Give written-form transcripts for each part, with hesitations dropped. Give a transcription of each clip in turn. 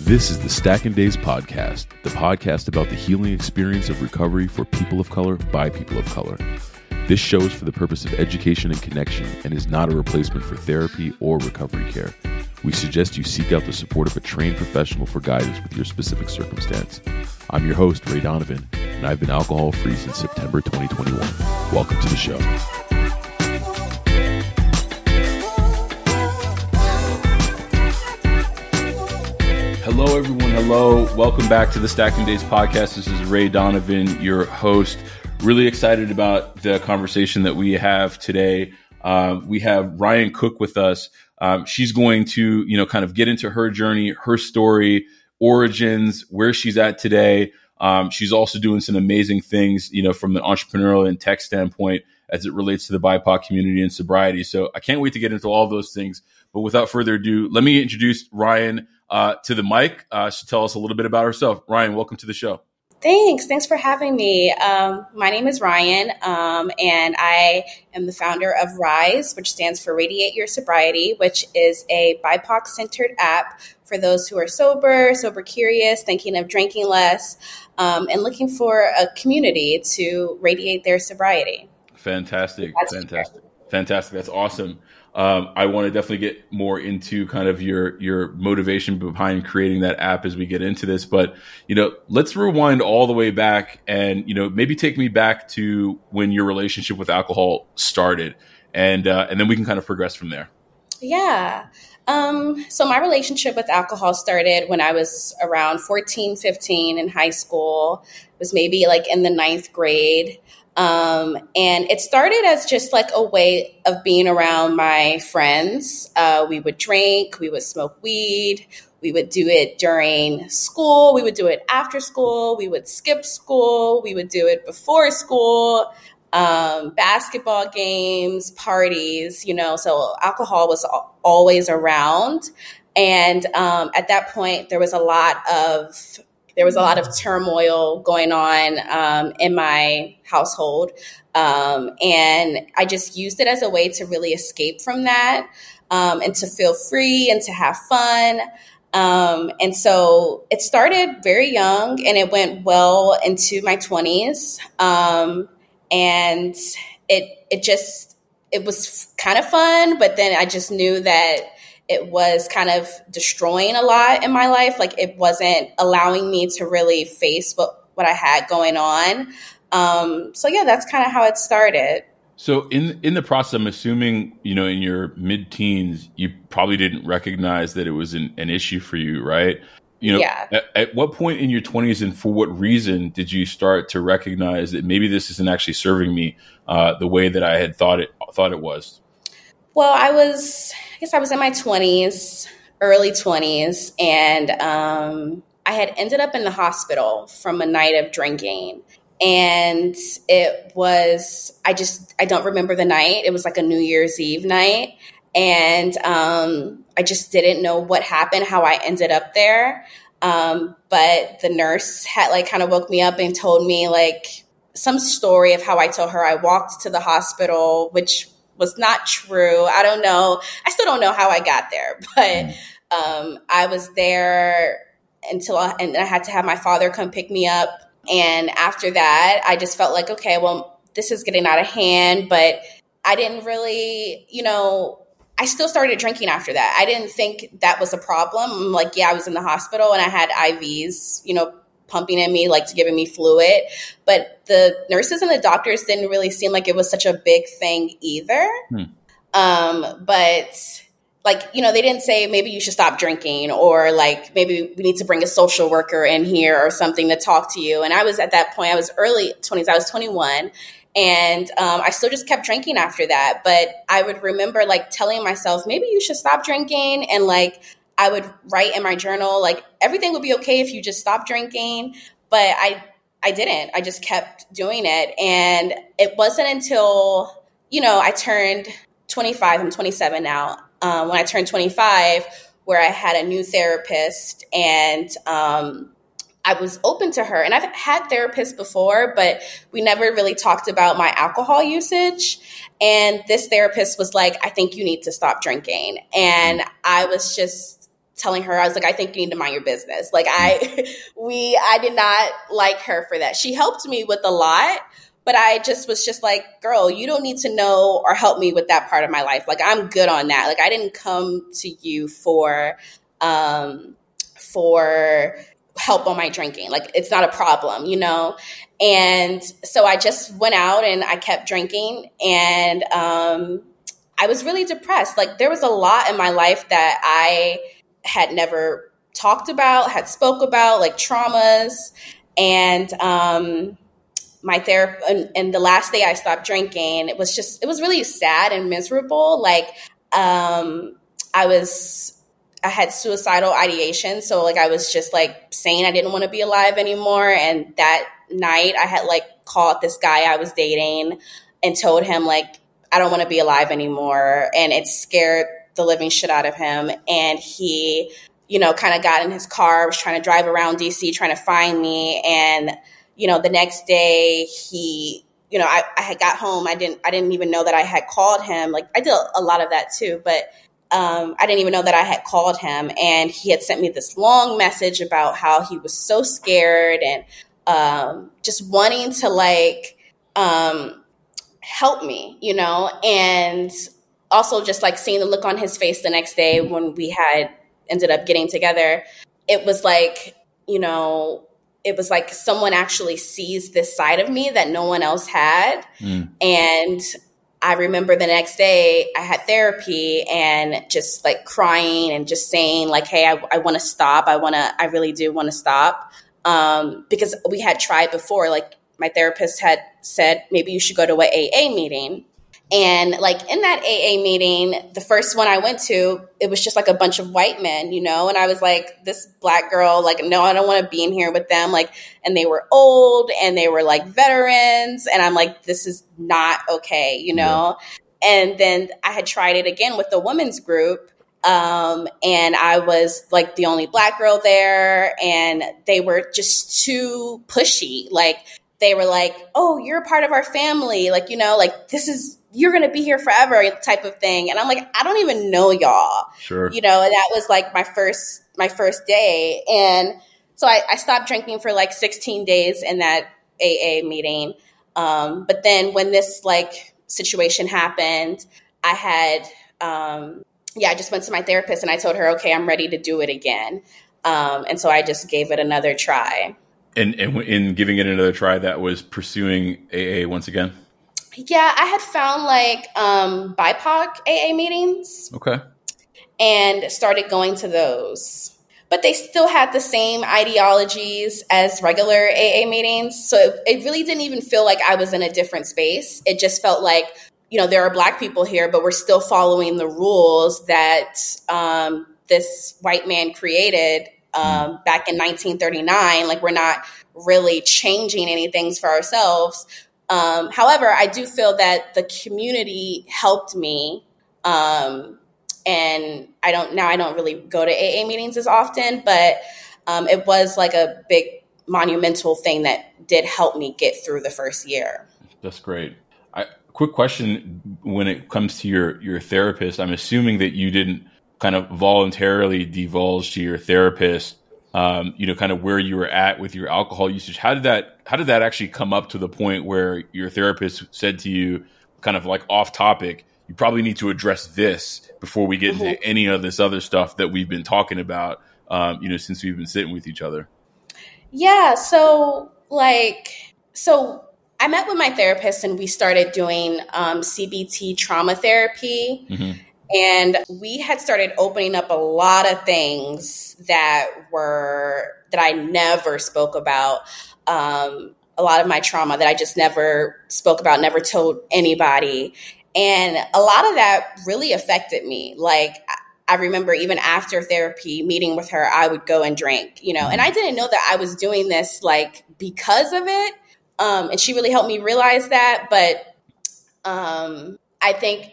This is the Stacking Days Podcast, the podcast about the healing experience of recovery for people of color by people of color. This show is for the purpose of education and connection and is not a replacement for therapy or recovery care. We suggest you seek out the support of a trained professional for guidance with your specific circumstance. I'm your host, Ray Donovan, and I've been alcohol-free since September 2021. Welcome to the show. Hello, everyone. Hello. Welcome back to the Stacking Days Podcast. This is Ray Donovan, your host. Really excited about the conversation that we have today. We have Ryann Cooke with us. She's going to, kind of get into her journey, her story, origins, where she's at today. She's also doing some amazing things, from an entrepreneurial and tech standpoint as it relates to the BIPOC community and sobriety. So I can't wait to get into all those things. But without further ado, let me introduce Ryann to the mic. She'll tell us a little bit about herself. Ryann, welcome to the show. Thanks for having me. My name is Ryann, and I am the founder of Rise, which stands for Radiate Your Sobriety, which is a BIPOC-centered app for those who are sober curious, thinking of drinking less, and looking for a community to radiate their sobriety. Fantastic. That's awesome. I want to definitely get more into kind of your motivation behind creating that app as we get into this. But, let's rewind all the way back and, maybe take me back to when your relationship with alcohol started. And then we can kind of progress from there. Yeah. So my relationship with alcohol started when I was around 14, 15 in high school. It was maybe like in the 9th grade. And it started as just like a way of being around my friends. We would drink, we would smoke weed, we would do it during school, we would do it after school, we would skip school, we would do it before school, basketball games, parties, so alcohol was always around. And at that point, there was a lot of turmoil going on in my household. And I just used it as a way to really escape from that and to feel free and to have fun. And so it started very young and it went well into my 20s. And it was kind of fun, but then I just knew that it was kind of destroying a lot in my life. Like it wasn't allowing me to really face what I had going on. So yeah, that's kind of how it started. So in the process, I'm assuming, in your mid-teens, you probably didn't recognize that it was an issue for you, right? Yeah. At what point in your 20s and for what reason did you start to recognize that maybe this isn't actually serving me the way that I had thought it was? Well, I was in my 20s, early 20s, and I had ended up in the hospital from a night of drinking. And it was, I don't remember the night. It was like a New Year's Eve night. And I just didn't know what happened, how I ended up there. But the nurse had kind of woke me up and told me some story of how I told her I walked to the hospital, which was not true. I don't know. I still don't know how I got there, but I was there and I had to have my father come pick me up. And after that, I just felt like, okay, well, this is getting out of hand, but I didn't really, I still started drinking after that. I didn't think that was a problem. I'm like, yeah, I was in the hospital and I had IVs, pumping in me, giving me fluid. But the nurses and the doctors didn't really seem like it was such a big thing either. But they didn't say maybe you should stop drinking or maybe we need to bring a social worker in here or something to talk to you. And I was at that point, I was early 20s, I was 21. And I still just kept drinking after that. But I would remember telling myself, maybe you should stop drinking. And I would write in my journal, everything would be okay if you just stop drinking. But I didn't. I just kept doing it. And it wasn't until, I turned 25, I'm 27 now. When I turned 25, where I had a new therapist and I was open to her. And I've had therapists before, but we never really talked about my alcohol usage. And this therapist was like, I think you need to stop drinking. And I was just telling her, I was like, I think you need to mind your business. Like I did not like her for that. She helped me with a lot, but I just was just like, girl, you don't need to know or help me with that part of my life. Like, I'm good on that. Like, I didn't come to you for help on my drinking. Like, it's not a problem, you know? And so I just went out and I kept drinking, and I was really depressed. Like, there was a lot in my life that I had never talked about, had spoke about, like traumas. And my therapist, and the last day I stopped drinking, it was really sad and miserable. Like, I had suicidal ideation. So like, I was just like saying I didn't want to be alive anymore. And that night I had like called this guy I was dating and told him like, I don't want to be alive anymore. And it scared the living shit out of him. And he, you know, kind of got in his car, was trying to drive around DC, trying to find me. And, you know, the next day he, you know, I had got home. I didn't even know that I had called him. Like, I did a lot of that too, but I didn't even know that I had called him. And he had sent me this long message about how he was so scared and just wanting to like help me, you know, and also just like seeing the look on his face the next day when we had ended up getting together. It was like, you know, it was like someone actually sees this side of me that no one else had. And I remember the next day I had therapy and just like crying and just saying like, hey, I want to stop. I really do want to stop. Because we had tried before, like my therapist had said, maybe you should go to an AA meeting. And like in that AA meeting, the first one I went to, it was just like a bunch of white men, you know, and I was like, this black girl, like, no, I don't want to be in here with them. Like, and they were old and they were like veterans. And I'm like, this is not okay, you know? Yeah. And then I had tried it again with the women's group. And I was like the only black girl there, and they were just too pushy. Like, they were like, oh, you're a part of our family. Like, you know, like you're going to be here forever type of thing. And I'm like, I don't even know y'all. Sure. You know, and that was like my first day. And so I stopped drinking for like 16 days in that AA meeting. But then when this like situation happened, I had, I just went to my therapist and I told her, okay, I'm ready to do it again. And so I just gave it another try. And in giving it another try, that was pursuing AA once again? Yeah, I had found like BIPOC AA meetings. Okay. And started going to those. But they still had the same ideologies as regular AA meetings. So it really didn't even feel like I was in a different space. It just felt like, you know, there are Black people here, but we're still following the rules that this white man created back in 1939. Like, we're not really changing anything for ourselves. However, I do feel that the community helped me. And I don't really go to AA meetings as often, but it was like a big monumental thing that did help me get through the first year. That's great. Quick question: when it comes to your therapist, I'm assuming that you didn't kind of voluntarily divulge to your therapist, you know, kind of where you were at with your alcohol usage. How did that actually come up to the point where your therapist said to you, kind of like off topic, you probably need to address this before we get into any of this other stuff that we've been talking about, you know, since we've been sitting with each other? Yeah. So I met with my therapist and we started doing CBT trauma therapy. Mm-hmm. And we had started opening up a lot of things that I never spoke about. A lot of my trauma that I just never spoke about, never told anybody. And a lot of that really affected me. Like, I remember even after therapy, meeting with her, I would go and drink, you know, and I didn't know that I was doing this like because of it. And she really helped me realize that. But I think,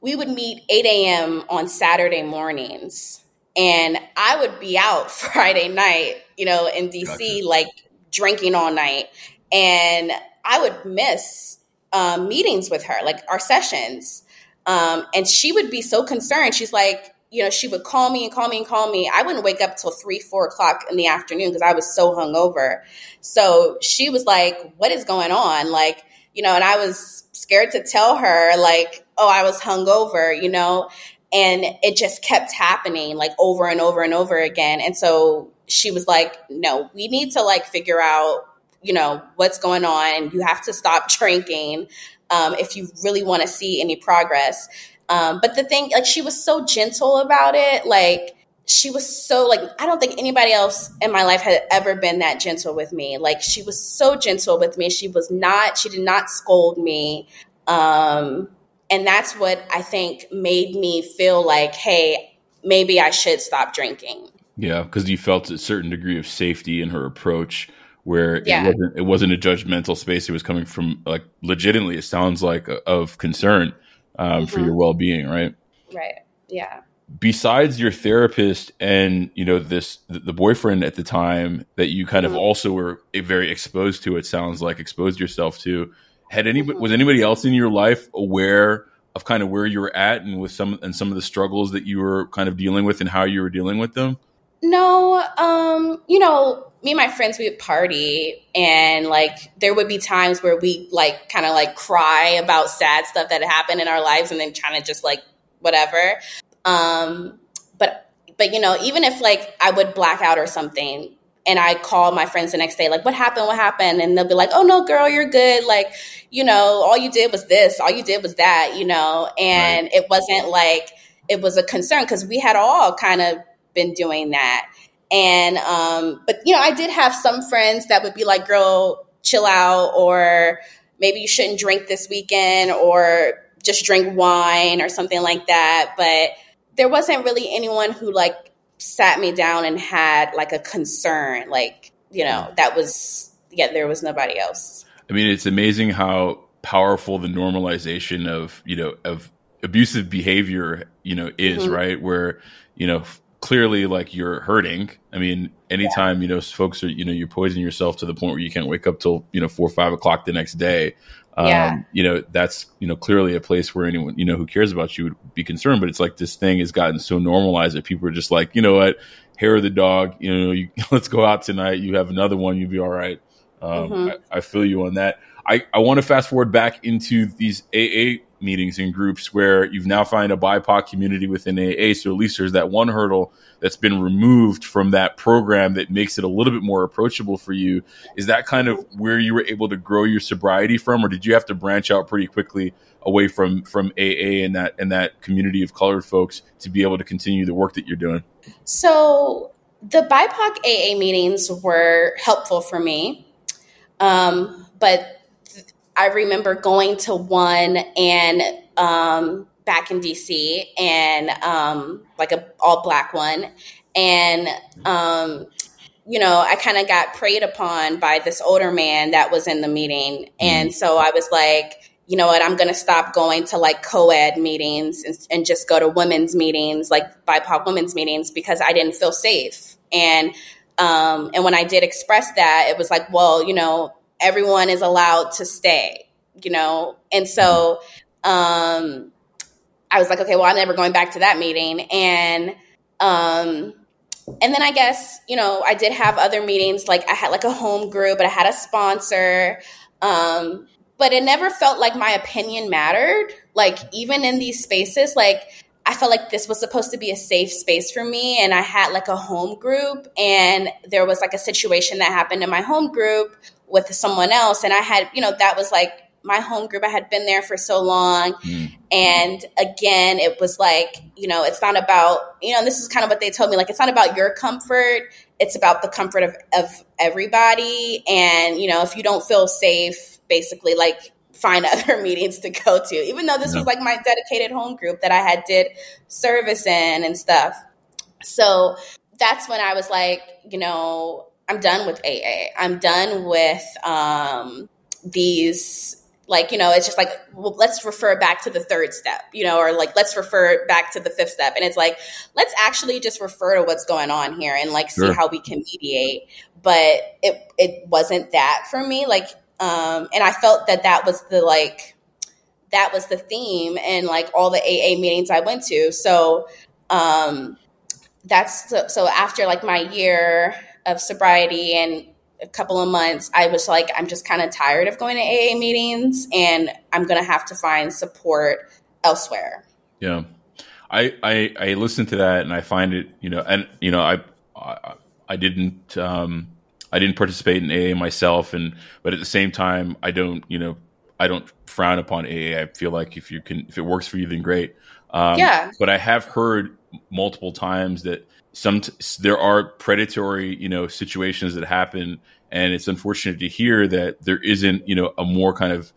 we would meet 8 a.m. on Saturday mornings, and I would be out Friday night, you know, in DC, gotcha, like drinking all night. And I would miss meetings with her, like our sessions. And she would be so concerned. She's like, she would call me and call me and call me. I wouldn't wake up till 3-4 o'clock in the afternoon because I was so hungover. So she was like, what is going on? Like, and I was scared to tell her, like, oh, I was hungover, and it just kept happening like over and over and over again. And so she was like, no, we need to like figure out, what's going on. And you have to stop drinking if you really want to see any progress. But the thing, like, she was so gentle about it. Like, she was so, like, I don't think anybody else in my life had ever been that gentle with me. Like, she was so gentle with me. She did not scold me. And that's what I think made me feel like, hey, maybe I should stop drinking. Yeah, because you felt a certain degree of safety in her approach where it wasn't a judgmental space. It was coming from, like, legitimately, it sounds like, of concern for your well-being, right? Right, yeah. Besides your therapist and, the boyfriend at the time that you kind of also were very exposed to, it sounds like, exposed yourself to, was anybody else in your life aware of kind of where you were at and with some of the struggles that you were kind of dealing with and how you were dealing with them? No, me and my friends, we would party, and like there would be times where we like kind of like cry about sad stuff that happened in our lives and then trying to just like whatever. But even if like I would black out or something and I call my friends the next day, like, what happened? And they'll be like, oh no, girl, you're good. Like, all you did was this, all you did was that, and right. It wasn't like it was a concern because we had all kind of been doing that. And, but I did have some friends that would be like, girl, chill out, or maybe you shouldn't drink this weekend, or just drink wine or something like that. But there wasn't really anyone who like sat me down and had like a concern, like, there was nobody else. I mean, it's amazing how powerful the normalization of abusive behavior, is, right? Where, clearly, like, you're hurting. I mean, anytime, folks are, you poison yourself to the point where you can't wake up till, 4 or 5 o'clock the next day. That's, clearly a place where anyone, who cares about you would be concerned. But it's like this thing has gotten so normalized that people are just like, you know what, hair of the dog, let's go out tonight. You have another one, you'll be all right. I feel you on that. I want to fast forward back into these AA meetings and groups where you've now found a BIPOC community within AA. So at least there's that one hurdle that's been removed from that program that makes it a little bit more approachable for you. Is that kind of where you were able to grow your sobriety from, or did you have to branch out pretty quickly away from AA and that community of colored folks to be able to continue the work that you're doing? So the BIPOC AA meetings were helpful for me. But I remember going to one and back in DC, and like a all black one, and I kind of got preyed upon by this older man that was in the meeting, and so I was like, you know what, I'm going to stop going to like co-ed meetings and just go to women's meetings, like BIPOC women's meetings, because I didn't feel safe. And when I did express that, it was like, well, everyone is allowed to stay, and so I was like, okay, well, I'm never going back to that meeting. And then I guess, I did have other meetings, like I had like a home group, but I had a sponsor, but it never felt like my opinion mattered. Like, even in these spaces, like, I felt like this was supposed to be a safe space for me. And I had like a home group, and there was like a situation that happened in my home group with someone else. And I had, that was like my home group. I had been there for so long. And again, it was like, it's not about, this is kind of what they told me, like, it's not about your comfort. It's about the comfort of everybody. And, if you don't feel safe, basically, like, find other meetings to go to, even though this was like my dedicated home group that I had did service in and stuff. So that's when I was like, I'm done with AA. I'm done with these, like, it's just like, well, let's refer back to the third step, or like, let's refer back to the fifth step. And it's like, let's actually just refer to what's going on here and like see how we can mediate. But it wasn't that for me. Like, and I felt that was the theme and like all the AA meetings I went to. So That's so after like my year of sobriety and a couple of months, I was like, I'm just kind of tired of going to AA meetings, and I'm going to have to find support elsewhere. Yeah. I listen to that and I find it, I didn't participate in AA myself, but at the same time, I don't frown upon AA. I feel like if it works for you, then great. But I have heard multiple times that there are predatory, situations that happen, and it's unfortunate to hear that there isn't, a more kind of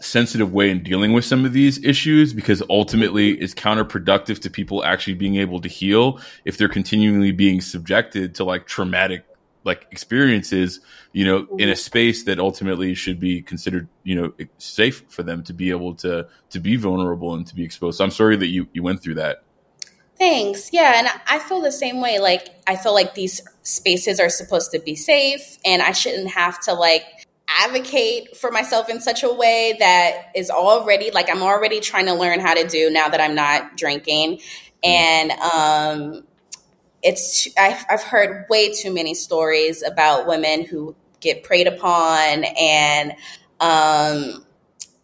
sensitive way in dealing with some of these issues, because ultimately it's counterproductive to people actually being able to heal if they're continually being subjected to like traumatic like experiences, in a space that ultimately should be considered, safe for them to be able to be vulnerable and to be exposed. So I'm sorry that you went through that. Thanks. Yeah. And I feel the same way. Like, I feel like these spaces are supposed to be safe, and I shouldn't have to like advocate for myself in such a way that is already like, I'm already trying to learn how to do now that I'm not drinking. And, I've heard way too many stories about women who get preyed upon and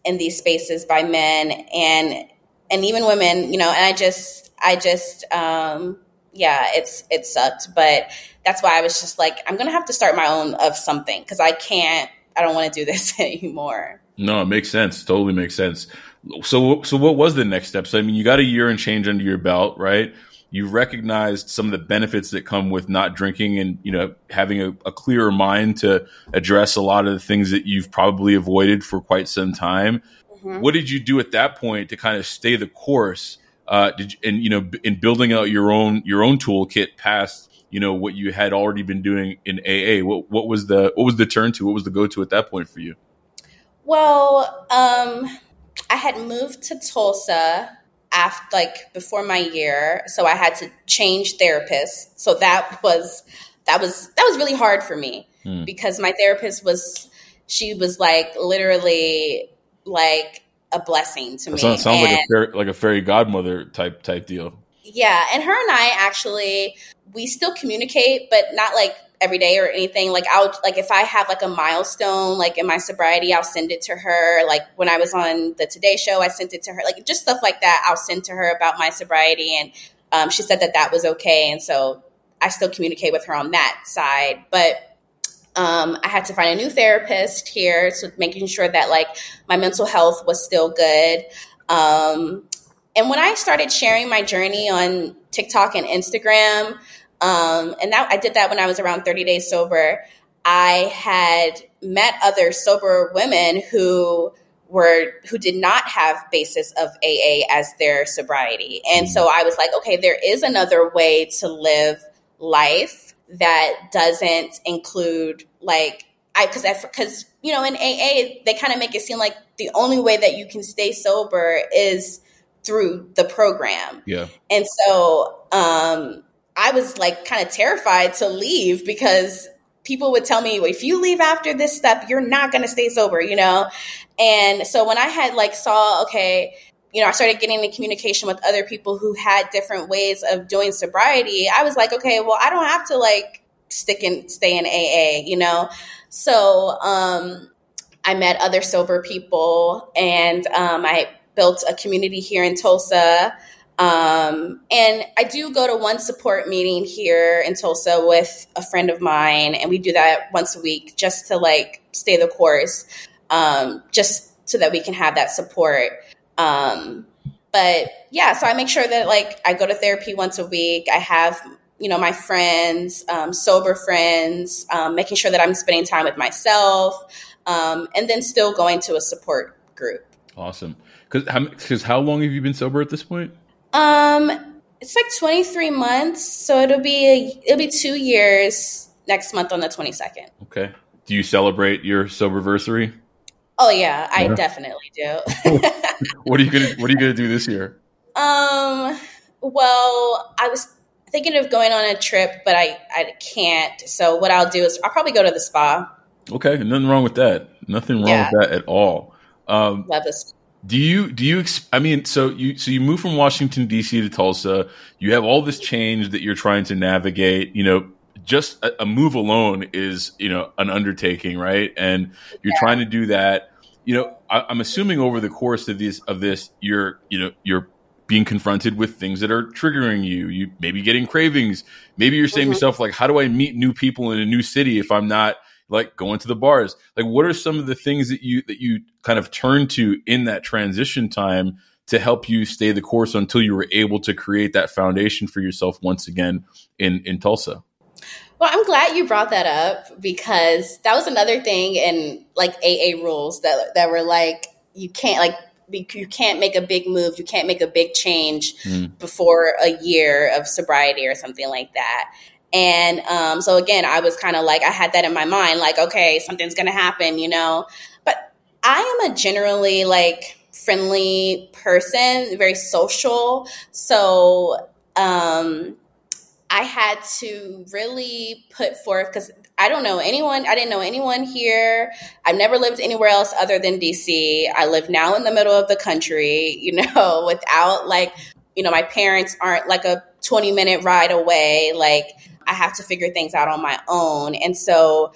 in these spaces by men and even women, and it sucked. But that's why I was just like, I'm going to have to start my own of something, because I don't want to do this anymore. No, it makes sense. Totally makes sense. So what was the next step? So, I mean, you got a year and change under your belt, right? You recognized some of the benefits that come with not drinking and, having a clearer mind to address a lot of the things that you've probably avoided for quite some time. Mm-hmm. What did you do at that point to kind of stay the course? In building out your own toolkit past, what you had already been doing in AA? What was the turn to? What was the go-to at that point for you? Well, I had moved to Tulsa before my year, so I had to change therapists. So that was really hard for me because my therapist was like literally like a blessing to me. Sounds like a fairy godmother type deal. Yeah, and her and I actually, we still communicate, but not like every day or anything. Like if I have like a milestone, like in my sobriety, I'll send it to her. Like when I was on the Today Show, I sent it to her. Like just stuff like that, I'll send to her about my sobriety, and she said that was okay, and so I still communicate with her on that side. But I had to find a new therapist here, so making sure that like my mental health was still good. And when I started sharing my journey on TikTok and Instagram, and I did that when I was around 30 days sober, I had met other sober women who did not have basis of AA as their sobriety. And so I was like, okay, there is another way to live life that doesn't include like, because in AA, they kind of make it seem like the only way that you can stay sober is through the program. Yeah. And so I was like kind of terrified to leave, because people would tell me, if you leave after this step, you're not going to stay sober, And so when I had like saw, okay, I started getting in communication with other people who had different ways of doing sobriety, I was like, okay, well, I don't have to like stay in AA, So I met other sober people, and I built a community here in Tulsa. And I do go to one support meeting here in Tulsa with a friend of mine, and we do that once a week just to like stay the course, just so that we can have that support. But yeah, so I make sure that like I go to therapy once a week. I have, my friends, sober friends, making sure that I'm spending time with myself, and then still going to a support group. Awesome. Because how long have you been sober at this point? It's like 23 months. So it'll be 2 years next month on the 22nd. Okay. Do you celebrate your soberversary? Oh yeah, I definitely do. What are you gonna do this year? Well, I was thinking of going on a trip, but I can't. So what I'll do is I'll probably go to the spa. Okay, nothing wrong with that. Nothing wrong with that at all. Love this. I mean, so you move from Washington, D.C. to Tulsa. You have all this change that you're trying to navigate. Just a move alone is, an undertaking, right? And you're trying to do that. I'm assuming over the course of this, you're being confronted with things that are triggering you. You maybe getting cravings. Maybe you're saying to yourself, like, how do I meet new people in a new city if I'm not like going to the bars? Like, what are some of the things that you kind of turn to in that transition time to help you stay the course until you were able to create that foundation for yourself once again in Tulsa? Well, I'm glad you brought that up, because that was another thing in like AA rules that were like, you can't make a big move. You can't make a big change before a year of sobriety or something like that. And so again, I was kind of like, I had that in my mind, like, okay, something's going to happen, but I am a generally like friendly person, very social. So I had to really put forth, because I don't know anyone. I didn't know anyone here. I've never lived anywhere else other than DC. I live now in the middle of the country, without like, my parents aren't like a 20-minute ride away. Like, I have to figure things out on my own. And so,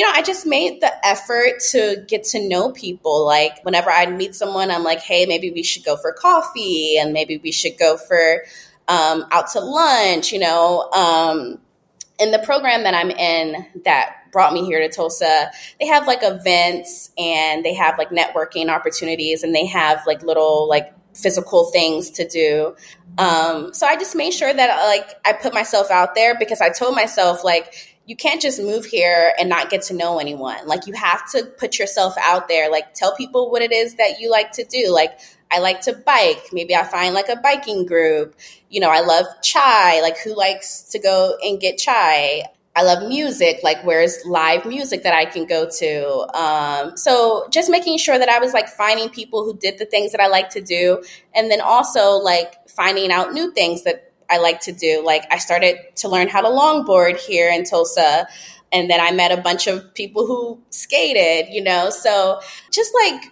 I just made the effort to get to know people. Like, whenever I meet someone, I'm like, hey, maybe we should go for coffee, and maybe we should go for out to lunch, in the program that I'm in that brought me here to Tulsa, they have like events, and they have like networking opportunities, and they have like little like physical things to do. So I just made sure that like I put myself out there, because I told myself, like, you can't just move here and not get to know anyone. Like, you have to put yourself out there, like tell people what it is that you like to do. Like, I like to bike. Maybe I find like a biking group. I love chai. Like, who likes to go and get chai? I love music. Like, where's live music that I can go to? So just making sure that I was like finding people who did the things that I like to do. And then also like finding out new things that I like to do. Like, I started to learn how to longboard here in Tulsa. And then I met a bunch of people who skated, so just like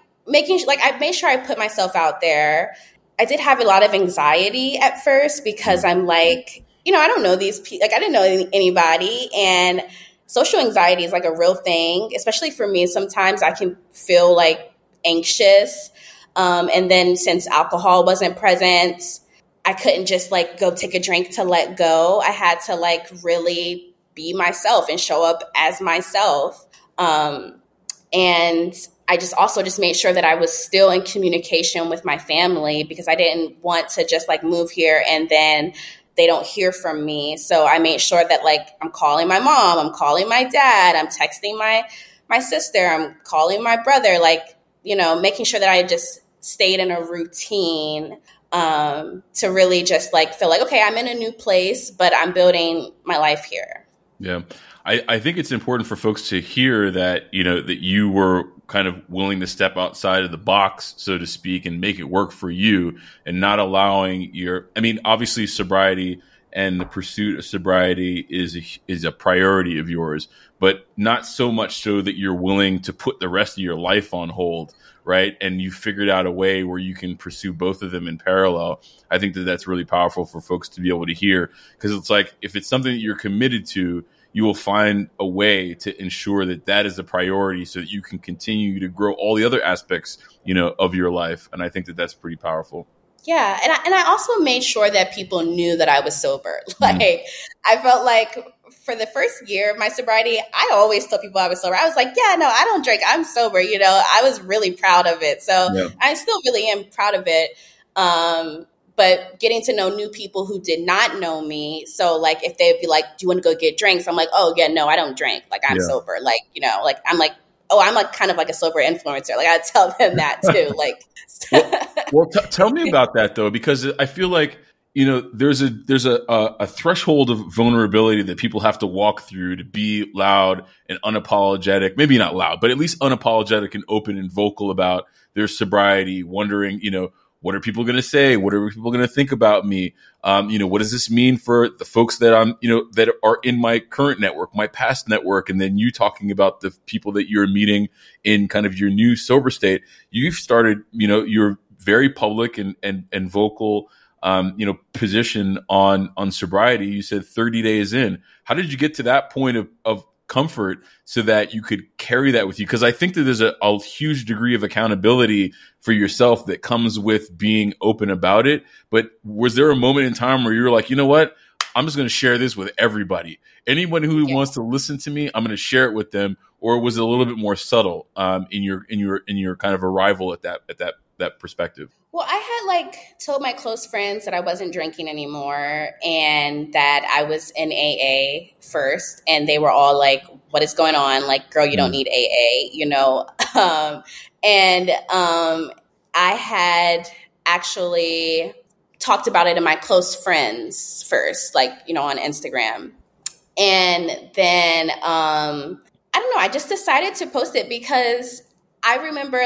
I made sure I put myself out there. I did have a lot of anxiety at first, because I'm like, I don't know these people. Like, I didn't know anybody. And social anxiety is like a real thing, especially for me. Sometimes I can feel like anxious. And then since alcohol wasn't present, I couldn't just like go take a drink to let go. I had to like really be myself and show up as myself. And I just made sure that I was still in communication with my family, because I didn't want to just like move here and then they don't hear from me. So I made sure that like I'm calling my mom, I'm calling my dad, I'm texting my sister, I'm calling my brother, like, making sure that I just stayed in a routine to really just like feel like, okay, I'm in a new place, but I'm building my life here. Yeah. I think it's important for folks to hear that, that you were kind of willing to step outside of the box, so to speak, and make it work for you, and not allowing obviously sobriety and the pursuit of sobriety is a priority of yours, but not so much so that you're willing to put the rest of your life on hold, right? And you figured out a way where you can pursue both of them in parallel. I think that that's really powerful for folks to be able to hear, because it's like, if it's something that you're committed to, you will find a way to ensure that that is a priority, so that you can continue to grow all the other aspects, of your life. And I think that that's pretty powerful. Yeah. And I also made sure that people knew that I was sober. Like, I felt like for the first year of my sobriety, I always told people I was sober. I was like, yeah, no, I don't drink. I'm sober. I was really proud of it. So I still really am proud of it. But getting to know new people who did not know me. So like, if they'd be like, do you want to go get drinks? I'm like, oh yeah, no, I don't drink. Like, I'm sober. Like, like, I'm like, oh, I'm like kind of like a sober influencer. Like, I tell them that too. Like, tell me about that though, because I feel like, there's a threshold of vulnerability that people have to walk through to be loud and unapologetic, maybe not loud, but at least unapologetic and open and vocal about their sobriety, wondering, what are people going to say? What are people going to think about me? What does this mean for the folks that that are in my current network, my past network? And then you talking about the people that you're meeting in kind of your new sober state. You've started, you're very public and vocal, position on sobriety. You said 30 days in. How did you get to that point of comfort so that you could carry that with you? Because I think that there's a huge degree of accountability for yourself that comes with being open about it. But was there a moment in time where you were like, you know what? I'm just going to share this with everybody. Anyone who wants to listen to me, I'm going to share it with them. Or was it a little bit more subtle in your kind of arrival at that perspective? Well, I had told my close friends that I wasn't drinking anymore and that I was in AA first, and they were all like, "What is going on? Like, girl, you don't need AA," I had actually talked about it in my close friends first, on Instagram. And then, I don't know, I just decided to post it because I remember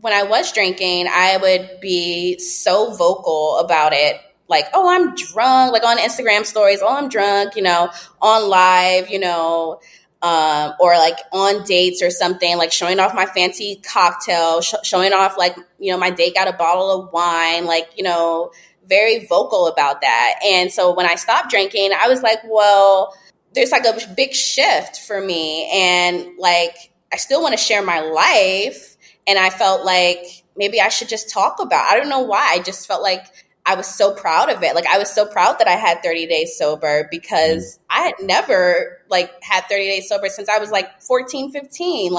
when I was drinking, I would be so vocal about it. Like, oh, I'm drunk, on Instagram stories, oh, I'm drunk, on live, or on dates or something, showing off my fancy cocktail, showing off my date got a bottle of wine, very vocal about that. And so when I stopped drinking, I was like, well, there's a big shift for me. And I still want to share my life. And I felt like maybe I should just talk about it. I don't know why. I just felt like I was so proud of it. I was so proud that I had 30 days sober because I had never had 30 days sober since I was 14, 15.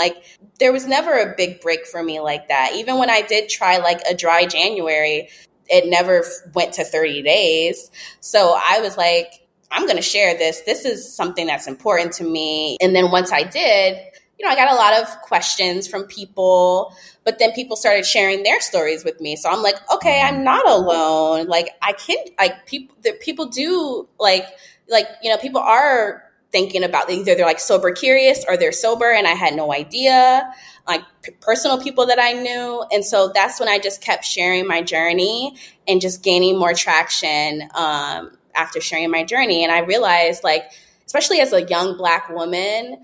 There was never a big break for me like that. Even when I did try a dry January, it never went to 30 days. So I was like, I'm going to share this. This is something that's important to me. And then once I did, I got a lot of questions from people, but then people started sharing their stories with me. So I'm like, okay, I'm not alone. I can, people do people are thinking about either they're sober curious or they're sober. And I had no idea, personal people that I knew. And so that's when I just kept sharing my journey and just gaining more traction, after sharing my journey. And I realized especially as a young Black woman,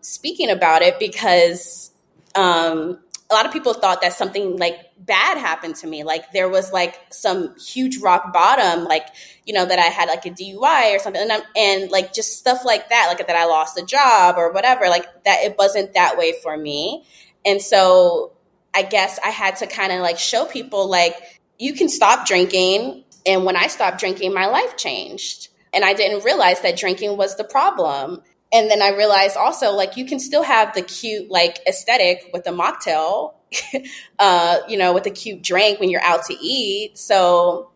speaking about it, because a lot of people thought that something bad happened to me. There was some huge rock bottom, that I had a DUI or something. And just stuff like that, that I lost a job or whatever, that it wasn't that way for me. And so I guess I had to kind of show people you can stop drinking. And when I stopped drinking, my life changed. And I didn't realize that drinking was the problem. And then I realized also, you can still have the cute, aesthetic with the mocktail, with the cute drink when you're out to eat. So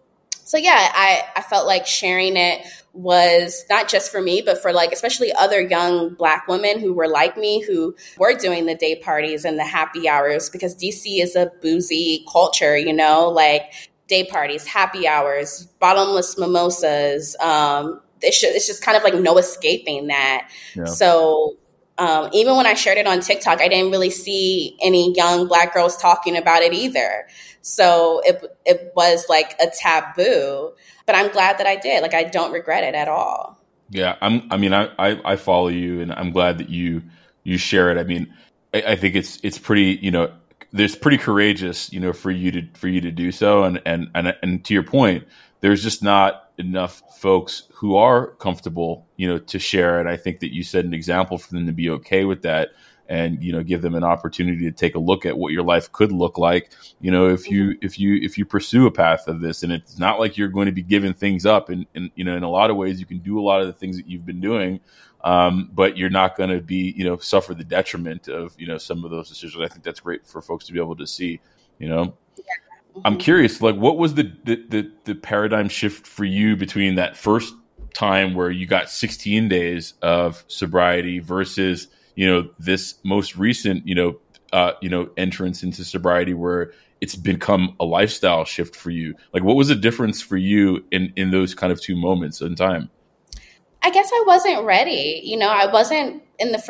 yeah, I felt like sharing it was not just for me, but for especially other young Black women who were like me, who were doing the day parties and the happy hours, because DC is a boozy culture, day parties, happy hours, bottomless mimosas, it's just kind of no escaping that. Yeah. So even when I shared it on TikTok, I didn't really see any young Black girls talking about it either. So it was a taboo, but I'm glad that I did. I don't regret it at all. Yeah. I follow you, and I'm glad that you share it. I mean, I think it's pretty, there's pretty courageous, for you to do so. And to your point, there's just not enough folks who are comfortable, to share it. I think that you set an example for them to be okay with that, and, give them an opportunity to take a look at what your life could look like, if you pursue a path of this. And it's not like you're going to be giving things up. And in a lot of ways, you can do a lot of the things that you've been doing, but you're not going to be, suffer the detriment of, some of those decisions. I think that's great for folks to be able to see, Yeah. I'm curious, what was the paradigm shift for you between that first time where you got 16 days of sobriety versus, this most recent, entrance into sobriety where it's become a lifestyle shift for you? What was the difference for you in those kind of two moments in time? I guess I wasn't ready. I wasn't in those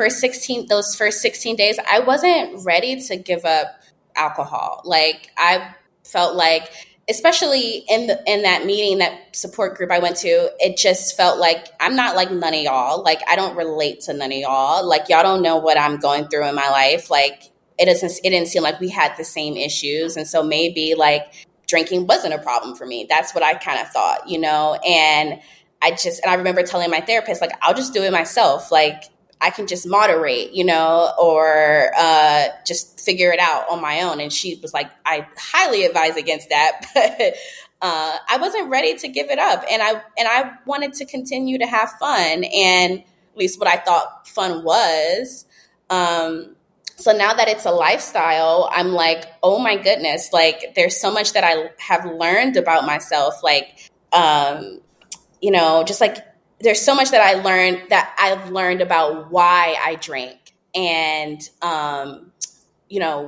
first 16 days, I wasn't ready to give up alcohol. I felt especially in that meeting, that support group I went to, it just felt like I'm not like none of y'all. I don't relate to none of y'all. Y'all don't know what I'm going through in my life. it didn't seem like we had the same issues. And so maybe like drinking wasn't a problem for me. That's what I kind of thought, and I remember telling my therapist, like, I'll just do it myself. Like, I can just moderate, or just figure it out on my own. And she was like, I highly advise against that. But I wasn't ready to give it up. And I wanted to continue to have fun, and at least what I thought fun was. So now that it's a lifestyle, I'm like, oh my goodness, like there's so much that I have learned about myself. Like, just like there's so much that I've learned about why I drink, and, why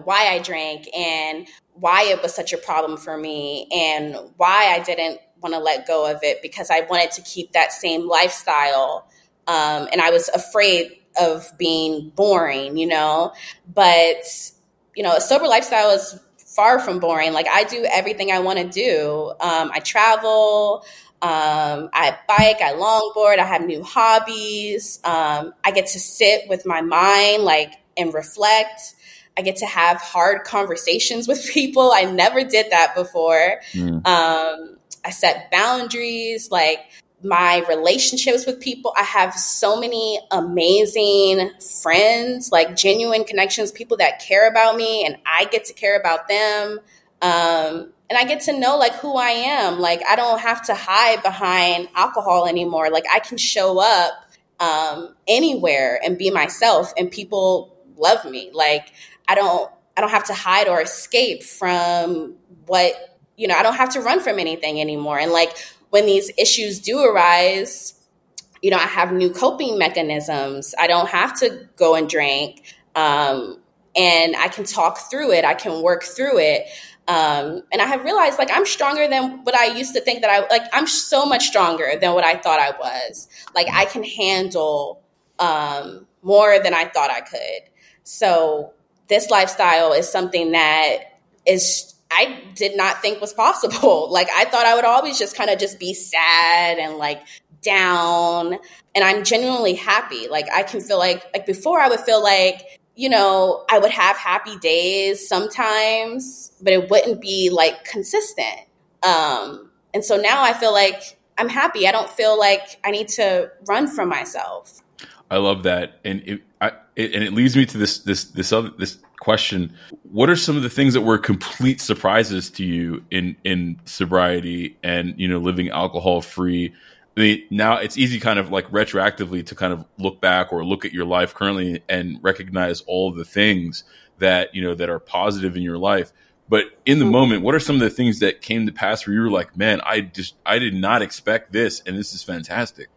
I drank, and why it was such a problem for me, and why I didn't want to let go of it, because I wanted to keep that same lifestyle. And I was afraid of being boring, but, a sober lifestyle is far from boring. Like, I do everything I want to do. I travel, I bike, I longboard, I have new hobbies. I get to sit with my mind, like, and reflect. I get to have hard conversations with people. I never did that before. I set boundaries, like my relationships with people. I have so many amazing friends, like genuine connections, people that care about me, and I get to care about them. And I get to know like who I am. Like, I don't have to hide behind alcohol anymore. Like, I can show up anywhere and be myself, and people love me. Like, I don't have to hide or escape from what, I don't have to run from anything anymore. And like, when these issues do arise, I have new coping mechanisms. I don't have to go and drink. And I can talk through it. I can work through it. And I have realized, like, I'm stronger than what I used to think that I'm so much stronger than what I thought I was. Like, I can handle more than I thought I could. So this lifestyle is something that I did not think was possible. Like, I thought I would always just kind of just be sad and like down, and I'm genuinely happy. Like, I can feel like before I would feel like, I would have happy days sometimes, but it wouldn't be like consistent. And so now I feel like I'm happy. I don't feel like I need to run from myself. I love that. And it leads me to this question. What are some of the things that were complete surprises to you in sobriety and, living alcohol free? I mean, now it's easy kind of like retroactively to kind of look back or look at your life currently and recognize all of the things that, that are positive in your life. But in the moment, what are some of the things that came to pass where you were like, man, I did not expect this, and this is fantastic?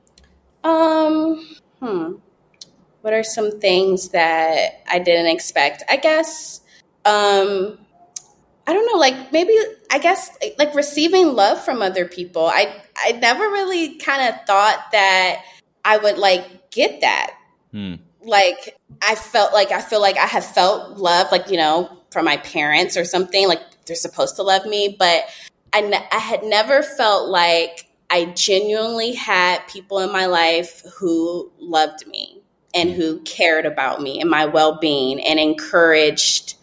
What are some things that I didn't expect? I guess, I don't know, like maybe, I guess like receiving love from other people. I never really kind of thought that I would like get that. Like, I feel like I have felt love, like, from my parents or something, like they're supposed to love me. But I had never felt like I genuinely had people in my life who loved me and who cared about me and my well-being and encouraged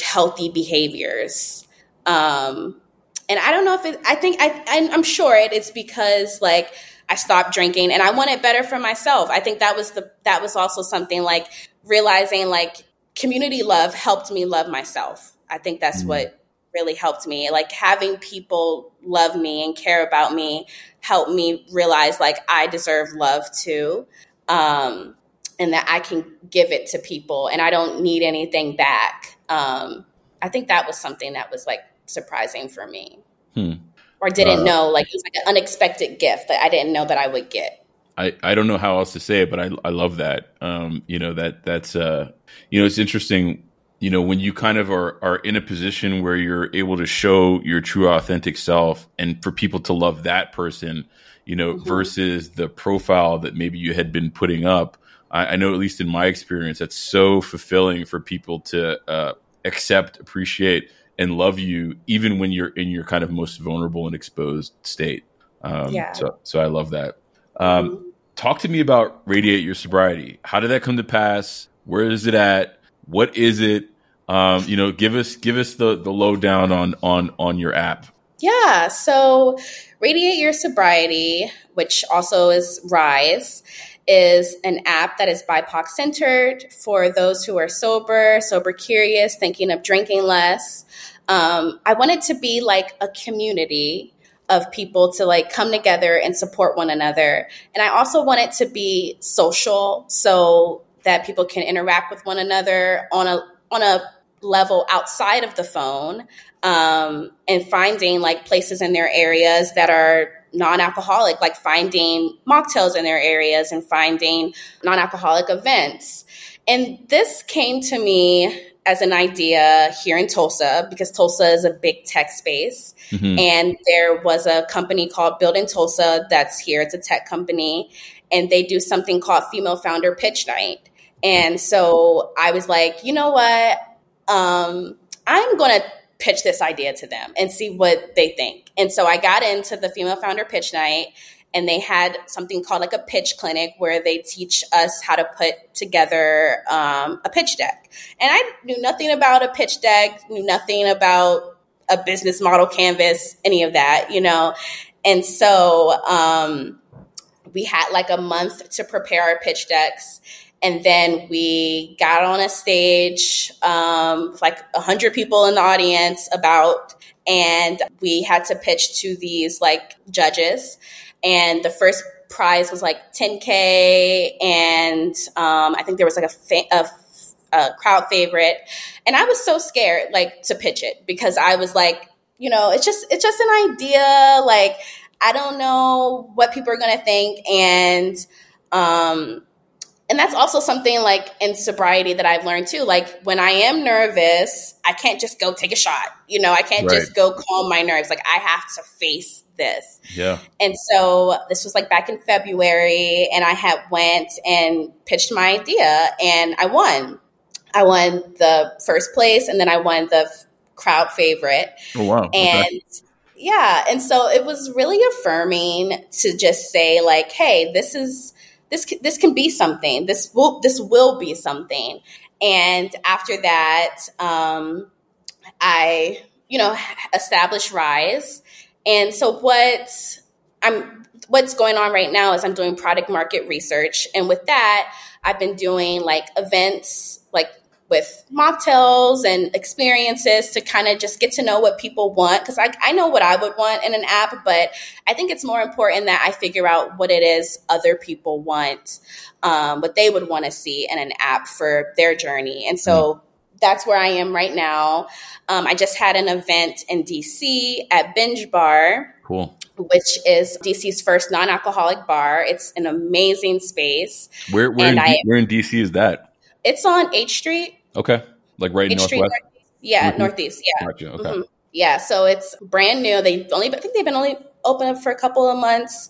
healthy behaviors. And I don't know if I'm sure it's because like I stopped drinking and I wanted better for myself. I think that was also something like realizing like community love helped me love myself. I think that's what really helped me. Like having people love me and care about me helped me realize like I deserve love too. And that I can give it to people and I don't need anything back. I think that was something that was like surprising for me or didn't know, like it was like an unexpected gift that I didn't know that I would get. I don't know how else to say it, but I love that. That's it's interesting, when you kind of are in a position where you're able to show your true authentic self and for people to love that person, versus the profile that maybe you had been putting up. I know, at least in my experience, that's so fulfilling for people to accept, appreciate, and love you, even when you're in your kind of most vulnerable and exposed state. So I love that. Talk to me about Radiate Your Sobriety. How did that come to pass? Where is it at? What is it? Give us the lowdown on your app. Yeah. So Radiate Your Sobriety, which also is Rise, is an app that is BIPOC-centered for those who are sober curious, thinking of drinking less. I want it to be like a community of people to like come together and support one another. And I also want it to be social so that people can interact with one another on a level outside of the phone, and finding like places in their areas that are non-alcoholic, like finding mocktails in their areas and finding non-alcoholic events. And this came to me as an idea here in Tulsa, because Tulsa is a big tech space. Mm-hmm. And there was a company called Build in Tulsa that's here. It's a tech company. And they do something called Female Founder Pitch Night. And so I was like, you know what? I'm going to pitch this idea to them and see what they think. And so I got into the Female Founder Pitch Night, and they had something called like a pitch clinic where they teach us how to put together a pitch deck. And I knew nothing about a pitch deck, knew nothing about a business model canvas, any of that, you know. And so we had like a month to prepare our pitch decks. And then we got on a stage, like 100 people in the audience and we had to pitch to these like judges. And the first prize was like $10K. And I think there was like a crowd favorite. And I was so scared like to pitch it, because I was like, you know, it's just an idea. Like, I don't know what people are going to think. And that's also something like in sobriety that I've learned too. Like when I am nervous, I can't just go take a shot. You know, I can't just go calm my nerves. Like I have to face this. Yeah. And so this was like back in February, and I had went and pitched my idea, and I won. I won the first place, and then I won the crowd favorite. Oh, wow. And yeah. And so it was really affirming to just say like, hey, this can be something. This will be something. And after that, I, established Rise. And so what's going on right now is I'm doing product market research. And with that, I've been doing like events, like with mocktails and experiences to kind of just get to know what people want. Because I know what I would want in an app, but I think it's more important that I figure out what it is other people want, what they would want to see in an app for their journey. And so that's where I am right now. I just had an event in DC at Binge Bar. Cool. Which is DC's first non-alcoholic bar. It's an amazing space. Where in DC is that? It's on H Street. Okay. Like right in Northwest? Northeast. Yeah, Northeast. Yeah. Gotcha. Okay. Mm-hmm. Yeah. So it's brand new. I think they've been only open for a couple of months.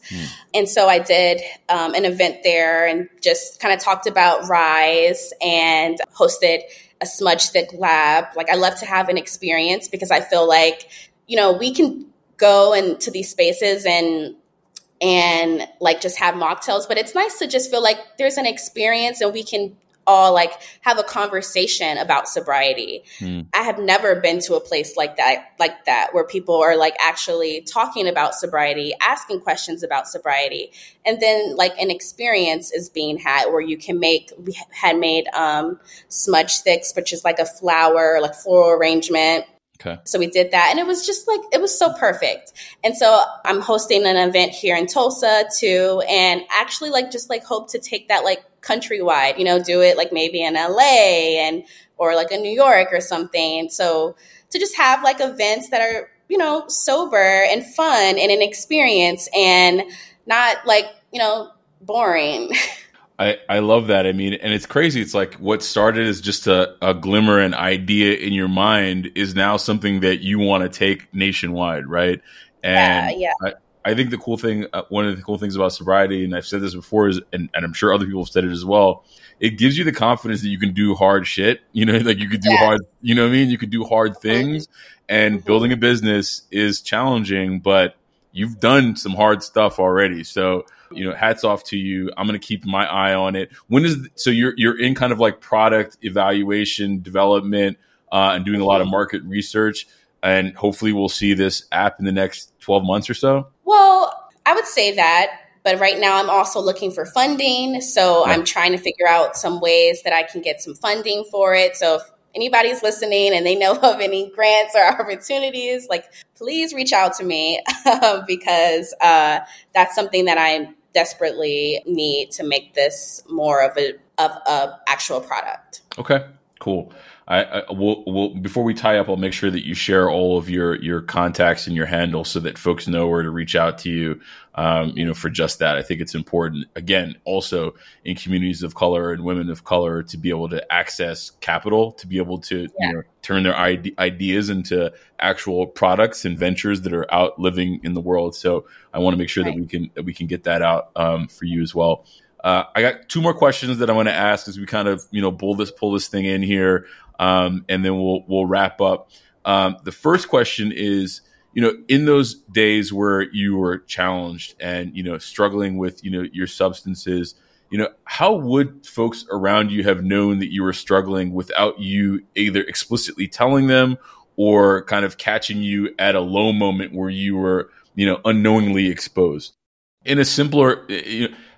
And so I did an event there and just kind of talked about Rise and hosted a smudge stick lab. Like I love to have an experience, because I feel like, we can go into these spaces and like just have mocktails, but it's nice to just feel like there's an experience and we can all like have a conversation about sobriety. I have never been to a place like that where people are like actually talking about sobriety, asking questions about sobriety. And then like an experience is being had where we had made smudge sticks, which is like a floral arrangement. Okay. So we did that, and it was just like, it was so perfect. And so I'm hosting an event here in Tulsa too, and actually just hope to take that like countrywide, do it like maybe in LA or like in New York or something. So to just have like events that are, sober and fun and an experience and not like, boring. I love that. I mean, and it's crazy. It's like what started as just a glimmer, an idea in your mind is now something that you want to take nationwide, right? And yeah. I think the cool thing, one of the cool things about sobriety, and I've said this before, is, and I'm sure other people have said it as well, it gives you the confidence that you can do hard shit. Like you could do hard, you could do hard things, and building a business is challenging, but you've done some hard stuff already. So, hats off to you. I'm going to keep my eye on it. So you're in kind of like product evaluation, development, and doing a lot of market research. And hopefully we'll see this app in the next 12 months or so. Well, I would say that. But right now I'm also looking for funding. So I'm trying to figure out some ways that I can get some funding for it. So if anybody's listening and they know of any grants or opportunities, like please reach out to me because that's something that I desperately need to make this more of a actual product. Okay, cool. We'll before we tie up, I'll make sure that you share all of your contacts and your handle so that folks know where to reach out to you, for just that. I think it's important, again, also in communities of color and women of color to be able to access capital, to be able to turn their ideas into actual products and ventures that are out living in the world. So I want to make sure that we can get that out for you as well. I got two more questions that I want to ask as we kind of, pull this thing in here. And then we'll wrap up. The first question is, in those days where you were challenged and, struggling with, your substances, how would folks around you have known that you were struggling without you either explicitly telling them or kind of catching you at a low moment where you were, unknowingly exposed? In a simpler,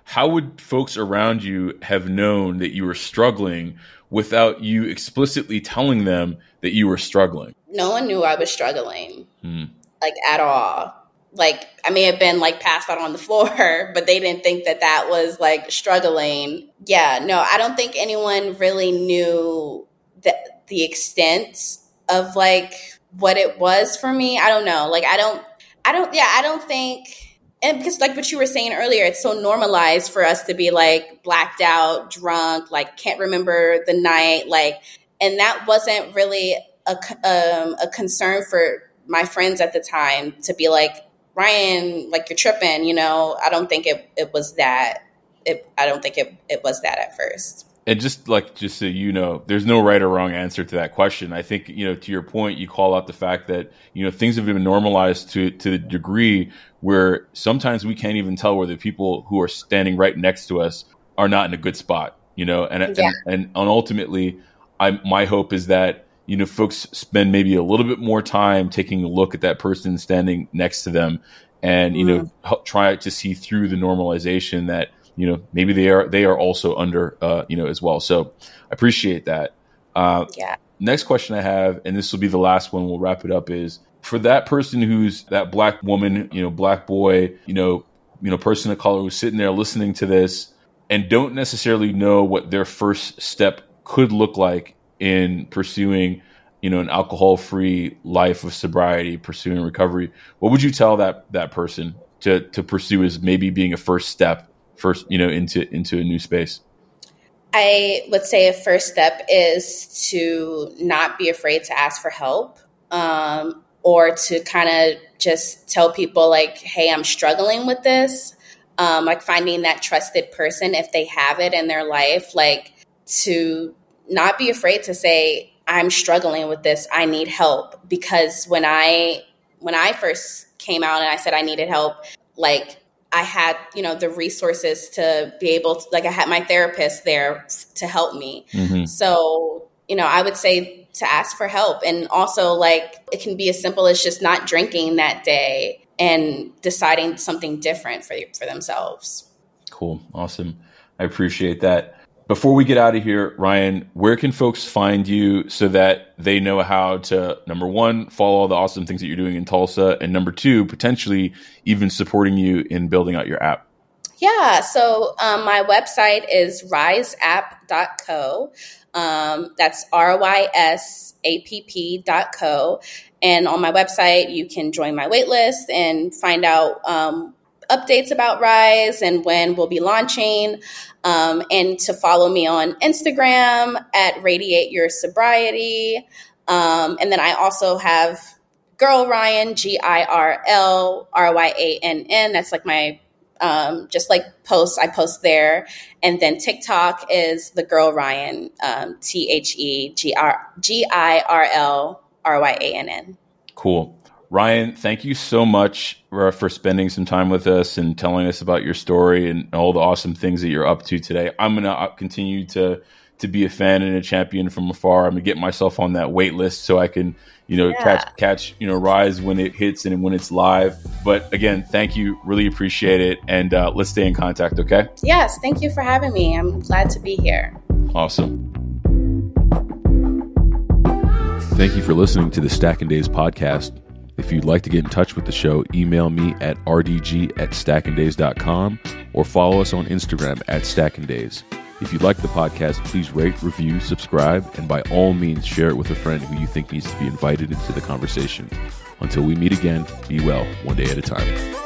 how would folks around you have known that you were struggling without you explicitly telling them that you were struggling? No one knew I was struggling, like at all. Like I may have been like passed out on the floor, but they didn't think that was like struggling. Yeah, no, I don't think anyone really knew the extent of like what it was for me. I don't know. Like I don't think. And because like what you were saying earlier, it's so normalized for us to be like blacked out, drunk, like can't remember the night, like, and that wasn't really a concern for my friends at the time to be like, Ryann, like you're tripping, I don't think it was that. I don't think it was that at first. And just so you know, there's no right or wrong answer to that question. I think, to your point, you call out the fact that, things have been normalized to the degree where sometimes we can't even tell whether people who are standing right next to us are not in a good spot, and ultimately my hope is that, folks spend maybe a little bit more time taking a look at that person standing next to them and, try to see through the normalization that, maybe they are also under, as well. So I appreciate that. Next question I have, and this will be the last one, we'll wrap it up, is for that person who's that black woman, black boy, person of color who's sitting there listening to this and don't necessarily know what their first step could look like in pursuing, an alcohol-free life of sobriety, pursuing recovery. What would you tell that person to pursue as maybe being a first step into a new space? I would say a first step is to not be afraid to ask for help, or to kind of just tell people like, hey, I'm struggling with this. Like finding that trusted person if they have it in their life, like to not be afraid to say, I'm struggling with this. I need help. Because when I first came out and I said I needed help, like I had, the resources to be able to, like I had my therapist there to help me. Mm-hmm. So, I would say to ask for help. And also like it can be as simple as just not drinking that day and deciding something different for themselves. Cool. Awesome. I appreciate that. Before we get out of here, Ryann, where can folks find you so that they know how to, number one, follow all the awesome things that you're doing in Tulsa, and number two, potentially even supporting you in building out your app? Yeah. So my website is riseapp.co. That's RYSAPP.co. And on my website, you can join my waitlist and find out updates about Rise and when we'll be launching, and to follow me on Instagram at Radiate Your Sobriety. And then I also have Girl Ryann, GIRLRYANN. That's like my just like posts I post there. And then TikTok is the Girl Ryann, TheGirlRyann. Cool. Ryann, thank you so much for spending some time with us and telling us about your story and all the awesome things that you're up to today. I'm going to continue to be a fan and a champion from afar. I'm going to get myself on that wait list so I can, catch Rise when it hits and when it's live. But again, thank you. Really appreciate it. And let's stay in contact, okay? Yes, thank you for having me. I'm glad to be here. Awesome. Thank you for listening to the Stacking Days podcast. If you'd like to get in touch with the show, email me at rdg@stackingdays.com or follow us on Instagram @stackingdays. If you like the podcast, please rate, review, subscribe, and by all means, share it with a friend who you think needs to be invited into the conversation. Until we meet again, be well, one day at a time.